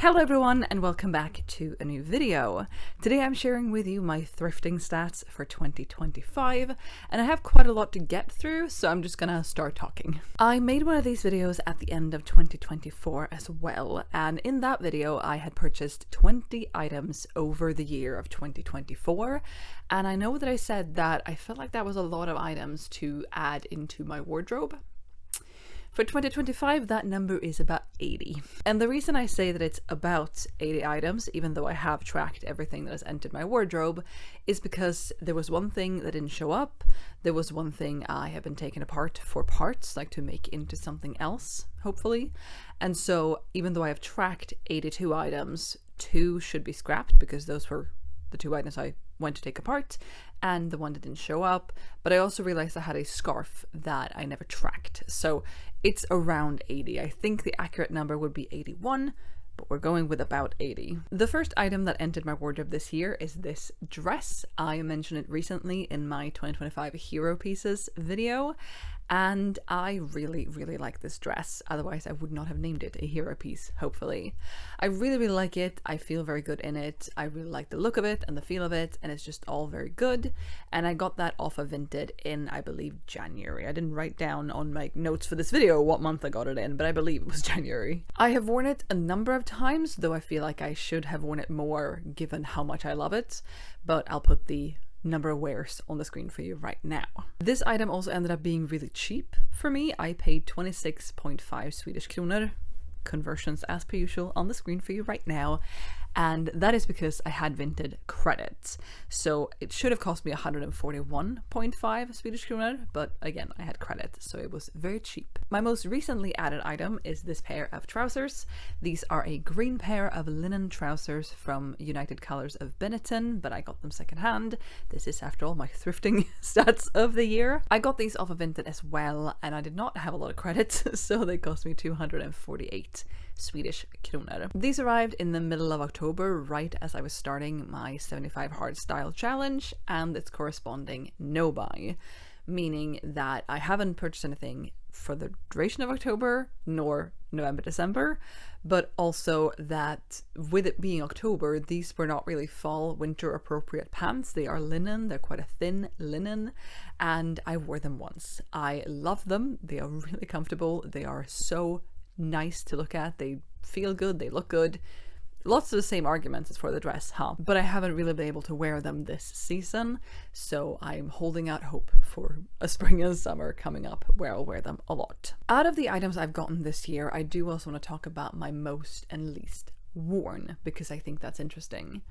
Hello everyone and welcome back to a new video. Today I'm sharing with you my thrifting stats for 2025 and I have quite a lot to get through, so I'm just gonna start talking. I made one of these videos at the end of 2024 as well, and in that video I had purchased 20 items over the year of 2024, and I know that I said that I felt like that was a lot of items to add into my wardrobe. For 2025, that number is about 80. And the reason I say that it's about 80 items, even though I have tracked everything that has entered my wardrobe, is because there was one thing that didn't show up. There was one thing I have been taken apart for parts, like to make into something else, hopefully. And so even though I have tracked 82 items, 2 should be scrapped because those were the 2 items I went to take apart and the one that didn't show up. But I also realized I had a scarf that I never tracked. So it's around 80. I think the accurate number would be 81, but we're going with about 80. The first item that entered my wardrobe this year is this dress. I mentioned it recently in my 2025 hero pieces video, and I really like this dress. Otherwise I would not have named it a hero piece, hopefully. I really like it. I feel very good in it. I really like the look of it and the feel of it, and it's just all very good. And I got that off of Vinted in, I believe, January. I didn't write down on my notes for this video what month I got it in, but I believe it was January. I have worn it a number of times, though I feel like I should have worn it more given how much I love it, but I'll put the number of wears on the screen for you right now. This item also ended up being really cheap for me. I paid 26.5 Swedish kronor, conversions as per usual on the screen for you right now, and that is because I had Vinted credits. So it should have cost me 141.5 Swedish kronor, but again, I had credit, so it was very cheap. My most recently added item is this pair of trousers. These are a green pair of linen trousers from United Colors of Benetton, but I got them secondhand. This is, after all, my thrifting stats of the year. I got these off of Vinted as well, and I did not have a lot of credits, so they cost me 248 Swedish kronor. These arrived in the middle of October, right as I was starting my 75 hard style challenge and its corresponding no buy, meaning that I haven't purchased anything for the duration of October nor November, December, but also that with it being October, these were not really fall winter appropriate pants. They are linen, they're quite a thin linen, and I wore them once. I love them. They are really comfortable. They are so nice to look at. They feel good, they look good. Lots of the same arguments as for the dress, but I haven't really been able to wear them this season, so I'm holding out hope for a spring and summer coming up where I'll wear them a lot. Out of the items I've gotten this year, I do also want to talk about my most and least worn, because I think that's interesting.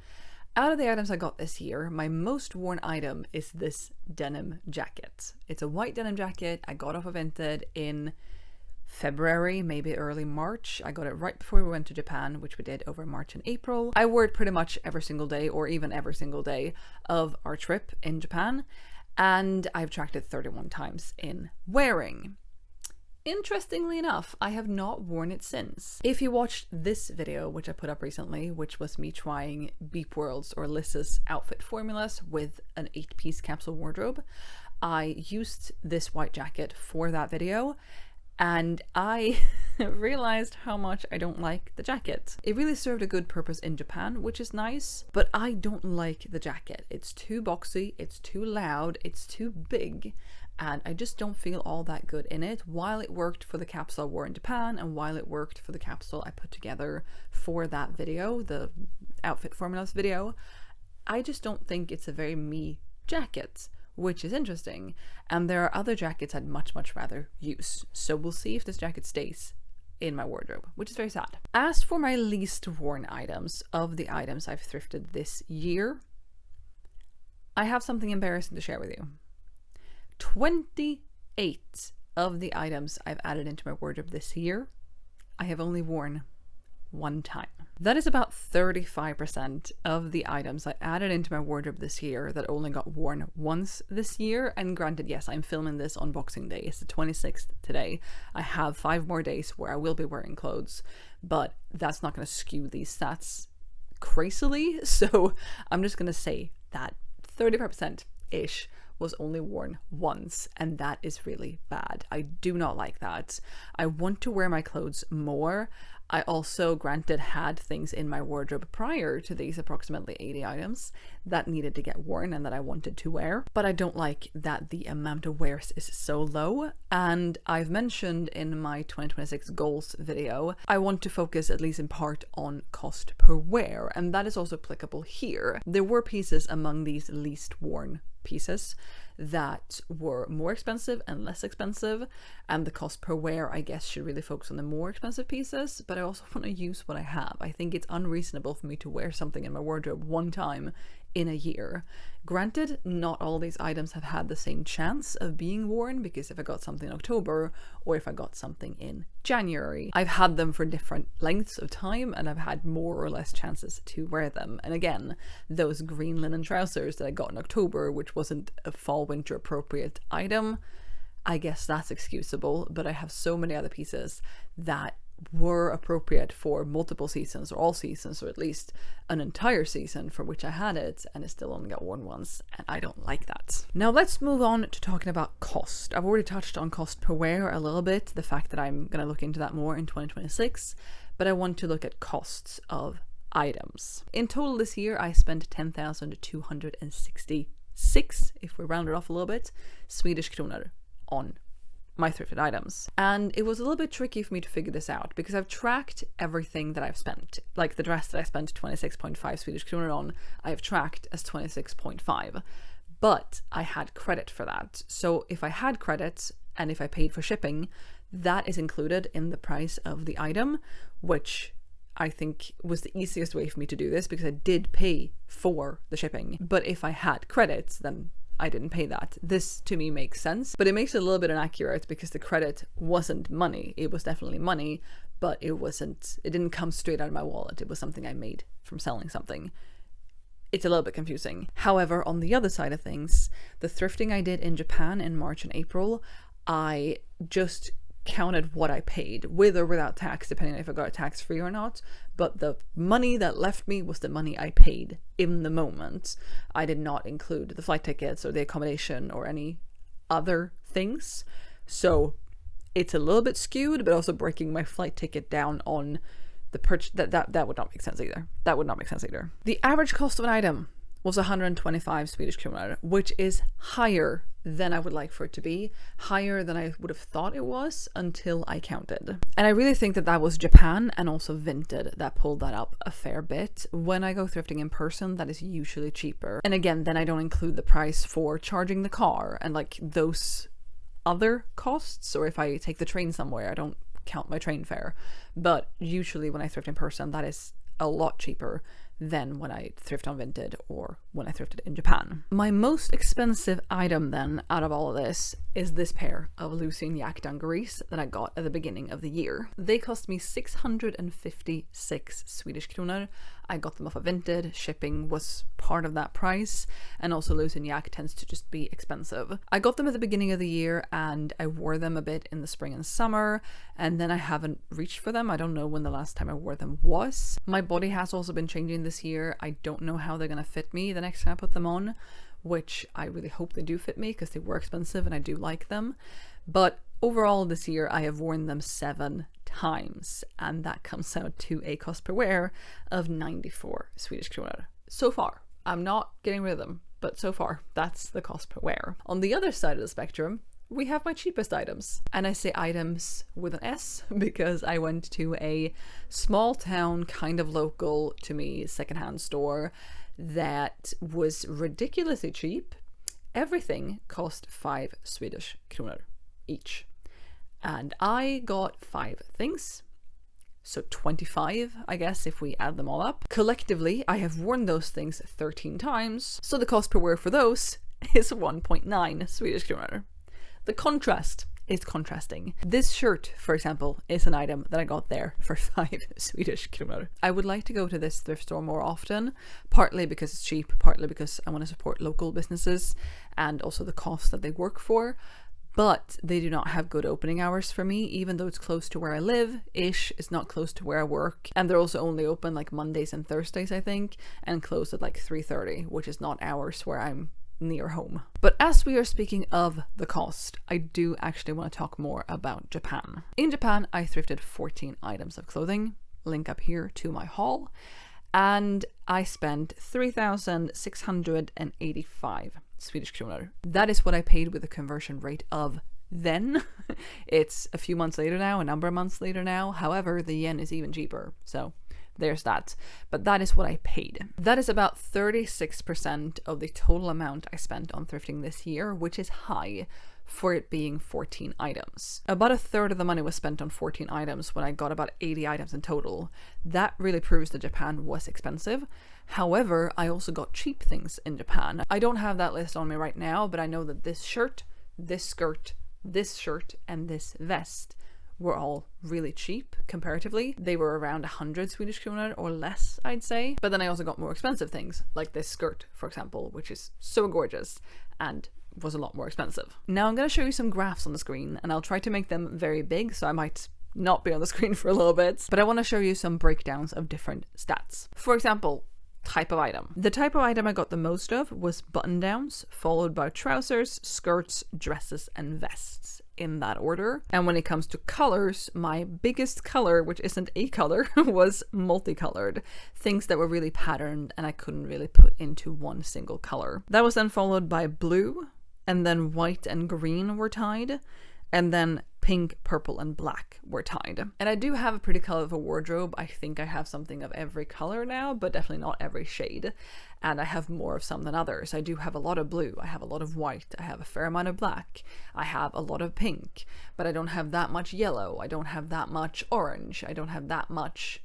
Out of the items I got this year, my most worn item is this denim jacket. It's a white denim jacket I got off of Vinted in February, maybe early March. I got it right before we went to Japan, which we did over March and April. I wore it pretty much every single day, or even every single day of our trip in Japan, and I've tracked it 31 times in wearing. Interestingly enough, I have not worn it since. If you watched this video, which I put up recently, which was me trying Beep World's or Liz's outfit formulas with an 8-piece capsule wardrobe, I used this white jacket for that video, and I realized how much I don't like the jacket. It really served a good purpose in Japan, which is nice, but I don't like the jacket. It's too boxy, it's too loud, it's too big, and I just don't feel all that good in it. While it worked for the capsule I wore in Japan, and while it worked for the capsule I put together for that video, the outfit formulas video, I just don't think it's a very me jacket, which is interesting. And there are other jackets I'd much rather use. So we'll see if this jacket stays in my wardrobe, which is very sad. As for my least worn items of the items I've thrifted this year, I have something embarrassing to share with you. 28 of the items I've added into my wardrobe this year, I have only worn one time. That is about 35% of the items I added into my wardrobe this year that only got worn once this year. And granted, yes, I'm filming this on Boxing Day. It's the 26th today. I have 5 more days where I will be wearing clothes, but that's not going to skew these stats crazily. So I'm just going to say that 35%-ish was only worn once, and that is really bad. I do not like that. I want to wear my clothes more. I also, granted, had things in my wardrobe prior to these approximately 80 items that needed to get worn and that I wanted to wear, but I don't like that the amount of wears is so low. And I've mentioned in my 2026 goals video, I want to focus at least in part on cost per wear, and that is also applicable here. There were pieces among these least worn pieces that were more expensive and less expensive, and the cost per wear, I guess, should really focus on the more expensive pieces, but I also want to use what I have. I think it's unreasonable for me to wear something in my wardrobe one time in a year. Granted, not all these items have had the same chance of being worn, because if I got something in October or if I got something in January, I've had them for different lengths of time and I've had more or less chances to wear them. And again, those green linen trousers that I got in October, which wasn't a fall winter appropriate item, I guess that's excusable, but I have so many other pieces that were appropriate for multiple seasons, or all seasons, or at least an entire season for which I had it, and it still only got worn once, and I don't like that. Now let's move on to talking about cost. I've already touched on cost per wear a little bit, the fact that I'm going to look into that more in 2026, but I want to look at costs of items. In total this year, I spent 10,266, if we round it off a little bit, Swedish kronor on my thrifted items. And it was a little bit tricky for me to figure this out because I've tracked everything that I've spent. Like the dress that I spent 26.5 Swedish kronor on, I have tracked as 26.5, but I had credit for that. So if I had credit and if I paid for shipping, that is included in the price of the item, which I think was the easiest way for me to do this because I did pay for the shipping. But if I had credits, then I didn't pay that. This to me makes sense, but it makes it a little bit inaccurate because the credit wasn't money. It was definitely money, but it didn't come straight out of my wallet. It was something I made from selling something. It's a little bit confusing. However, on the other side of things, the thrifting I did in Japan in March and April, I just counted what I paid with or without tax, depending on if I got it tax free or not. But the money that left me was the money I paid in the moment. I did not include the flight tickets or the accommodation or any other things. So it's a little bit skewed, but also breaking my flight ticket down on the purchase, that would not make sense either. That would not make sense either. The average cost of an item was 125 Swedish kronor, which is higher than I would like for it to be, higher than I would have thought it was until I counted. And I really think that that was Japan and also Vinted that pulled that up a fair bit. When I go thrifting in person, that is usually cheaper. And again, then I don't include the price for charging the car and like those other costs, or if I take the train somewhere, I don't count my train fare. But usually when I thrift in person, that is a lot cheaper than when I thrift on Vinted or when I thrifted in Japan. My most expensive item then out of all of this is this pair of Lucy and Yak dungarees that I got at the beginning of the year. They cost me 656 Swedish kronor. I got them off of Vinted. Shipping was part of that price, and also Lucy and Yak tends to just be expensive. I got them at the beginning of the year and I wore them a bit in the spring and summer, and then I haven't reached for them. I don't know when the last time I wore them was. My body has also been changing this year. I don't know how they're gonna fit me the next time I put them on, which I really hope they do fit me because they were expensive and I do like them. But overall this year I have worn them 7 times, and that comes out to a cost per wear of 94 Swedish kronor. So far, I'm not getting rid of them, but so far that's the cost per wear. On the other side of the spectrum, we have my cheapest items. And I say items with an S because I went to a small town, kind of local to me, secondhand store that was ridiculously cheap. Everything cost 5 Swedish kronor each. And I got 5 things. So 25, I guess, if we add them all up. Collectively, I have worn those things 13 times. So the cost per wear for those is 1.9 Swedish kronor. The contrast is contrasting. This shirt, for example, is an item that I got there for 5 Swedish kronor. I would like to go to this thrift store more often, partly because it's cheap, partly because I want to support local businesses and also the cost that they work for. But they do not have good opening hours for me, even though it's close to where I live-ish. It's not close to where I work. And they're also only open like Mondays and Thursdays, I think, and close at like 3:30, which is not hours where I'm near home. But as we are speaking of the cost, I do actually want to talk more about Japan. In Japan, I thrifted 14 items of clothing. link up here to my haul. And I spent 3,685 Swedish kronor. That is what I paid with the conversion rate of then. It's a few months later now, a number of months later now. However, the yen is even cheaper. So there's that. But that is what I paid. That is about 36% of the total amount I spent on thrifting this year, which is high for it being 14 items. About a third of the money was spent on 14 items when I got about 80 items in total. That really proves that Japan was expensive. However, I also got cheap things in Japan. I don't have that list on me right now, but I know that this shirt, this skirt, this shirt, and this vest were all really cheap comparatively. They were around 100 Swedish kronor or less, I'd say. But then I also got more expensive things, like this skirt, for example, which is so gorgeous and was a lot more expensive. Now I'm going to show you some graphs on the screen, and I'll try to make them very big, so I might not be on the screen for a little bit, but I want to show you some breakdowns of different stats. For example, type of item. The type of item I got the most of was button-downs, followed by trousers, skirts, dresses, and vests, in that order. And when it comes to colors, my biggest color, which isn't a color, was multicolored. Things that were really patterned and I couldn't really put into one single color. That was then followed by blue, and then white and green were tied, and then pink, purple, and black were tied. And I do have a pretty colorful wardrobe. I think I have something of every color now, but definitely not every shade. And I have more of some than others. I do have a lot of blue, I have a lot of white, I have a fair amount of black, I have a lot of pink, but I don't have that much yellow, I don't have that much orange, I don't have that much,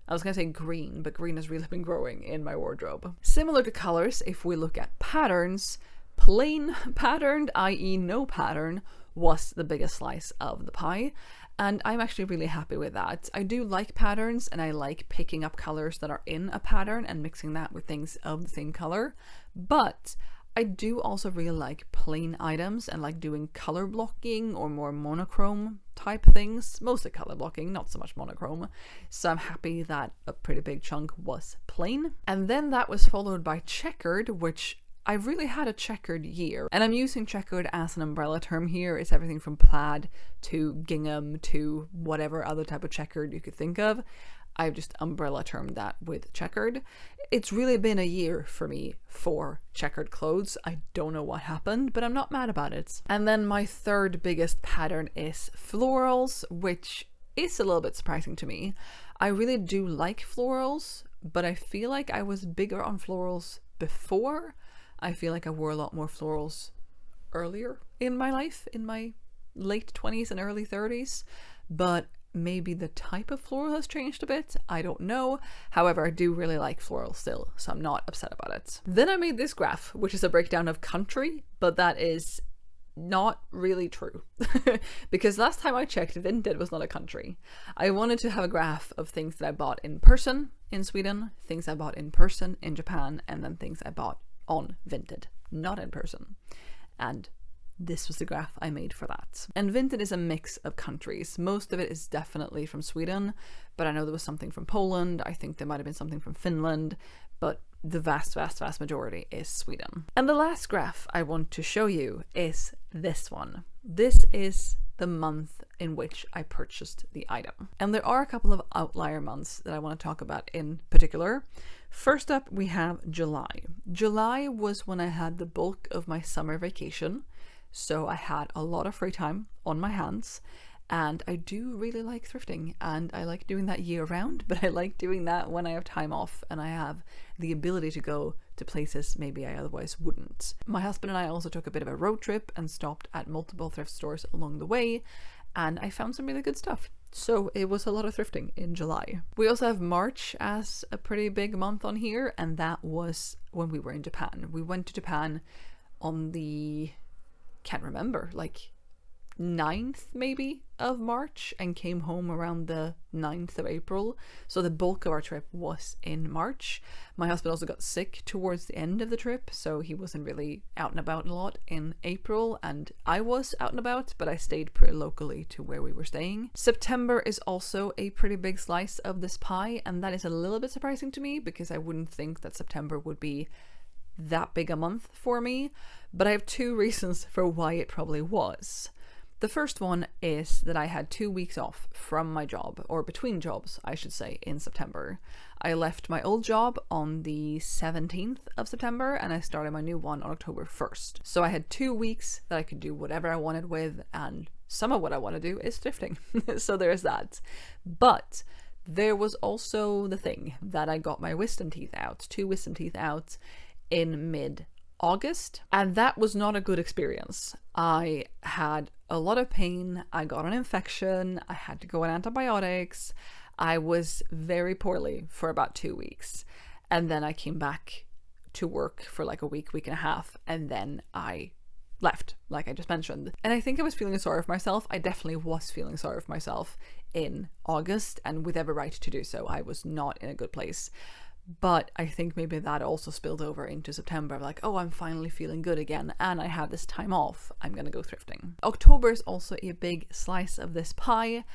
I was gonna say green, but green has really been growing in my wardrobe. Similar to colors, if we look at patterns, plain patterned, i.e. no pattern, was the biggest slice of the pie, and I'm actually really happy with that. I do like patterns, and I like picking up colors that are in a pattern and mixing that with things of the same color, but I do also really like plain items and like doing color blocking or more monochrome type things, mostly color blocking, not so much monochrome. So I'm happy that a pretty big chunk was plain. And then that was followed by checkered, which I've really had a checkered year, and I'm using checkered as an umbrella term here. It's everything from plaid to gingham to whatever other type of checkered you could think of. I've just umbrella termed that with checkered. It's really been a year for me for checkered clothes. I don't know what happened, but I'm not mad about it. And then my third biggest pattern is florals, which is a little bit surprising to me. I really do like florals, but I feel like I was bigger on florals before. I feel like I wore a lot more florals earlier in my life, in my late 20s and early 30s, but maybe the type of floral has changed a bit. I don't know. However, I do really like floral still, so I'm not upset about it. Then I made this graph, which is a breakdown of country, but that is not really true because last time I checked, Vinted was not a country. I wanted to have a graph of things that I bought in person in Sweden, things I bought in person in Japan, and then things I bought on Vinted, not in person. And this was the graph I made for that. And Vinted is a mix of countries. Most of it is definitely from Sweden, but I know there was something from Poland. I think there might have been something from Finland, but the vast majority is Sweden. And the last graph I want to show you is this one. This is the month in which I purchased the item. And there are a couple of outlier months that I want to talk about in particular. First up, we have July. July was when I had the bulk of my summer vacation, so I had a lot of free time on my hands, and I do really like thrifting, and I like doing that year round, but I like doing that when I have time off and I have the ability to go to places maybe I otherwise wouldn't. My husband and I also took a bit of a road trip and stopped at multiple thrift stores along the way, and I found some really good stuff. So it was a lot of thrifting in July. We also have March as a pretty big month on here, and that was when we were in Japan. We went to Japan on the, can't remember, like 9th maybe of March, and came home around the 9th of April. So the bulk of our trip was in March. My husband also got sick towards the end of the trip, so he wasn't really out and about a lot in April, and I was out and about, but I stayed pretty locally to where we were staying. September is also a pretty big slice of this pie, and that is a little bit surprising to me because I wouldn't think that September would be that big a month for me, but I have two reasons for why it probably was. The first one is that I had 2 weeks off from my job, or between jobs, I should say, in September. I left my old job on the 17th of September and I started my new one on October 1st. So I had 2 weeks that I could do whatever I wanted with, and some of what I want to do is thrifting. So there's that. But there was also the thing that I got my wisdom teeth out, 2 wisdom teeth out in mid-August, and that was not a good experience. I had a lot of pain, I got an infection, I had to go on antibiotics, I was very poorly for about 2 weeks, and then I came back to work for like a week, week and a half, and then I left, like I just mentioned. And I think I was feeling sorry for myself. I definitely was feeling sorry for myself in August, and with every right to do so. I was not in a good place. But I think maybe that also spilled over into September. Like, oh, I'm finally feeling good again and I have this time off. I'm gonna go thrifting. October is also a big slice of this pie,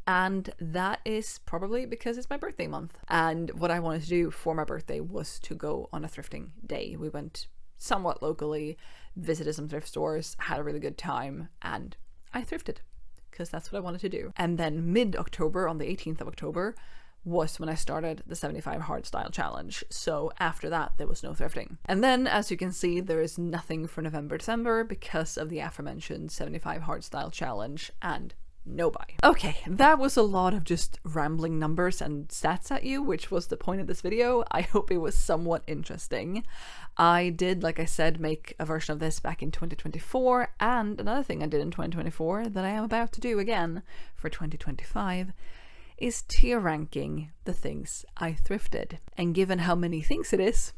and that is probably because it's my birthday month. And what I wanted to do for my birthday was to go on a thrifting day. We went somewhat locally, visited some thrift stores, had a really good time, and I thrifted because that's what I wanted to do. And then mid-October, on the 18th of October, was when I started the 75 Hardstyle Challenge. So after that, there was no thrifting. And then, as you can see, there is nothing for November, December because of the aforementioned 75 Hardstyle Challenge and no buy. Okay, that was a lot of just rambling numbers and stats at you, which was the point of this video. I hope it was somewhat interesting. I did, like I said, make a version of this back in 2024, and another thing I did in 2024 that I am about to do again for 2025 is tier ranking the things I thrifted. And given how many things it is,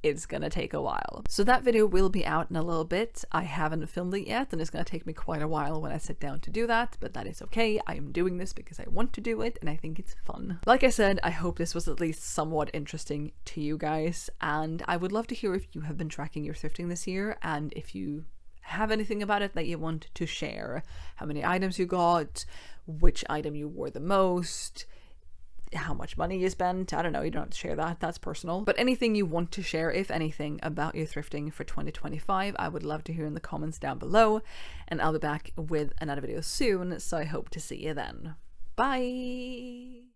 it's gonna take a while. So that video will be out in a little bit. I haven't filmed it yet, and it's gonna take me quite a while when I sit down to do that, but that is okay. I am doing this because I want to do it, and I think it's fun. Like I said, I hope this was at least somewhat interesting to you guys, and I would love to hear if you have been tracking your thrifting this year, and if you have anything about it that you want to share. How many items you got, which item you wore the most, how much money you spent. I don't know, you don't have to share that, that's personal. But anything you want to share, if anything, about your thrifting for 2025, I would love to hear in the comments down below, and I'll be back with another video soon, so I hope to see you then. Bye!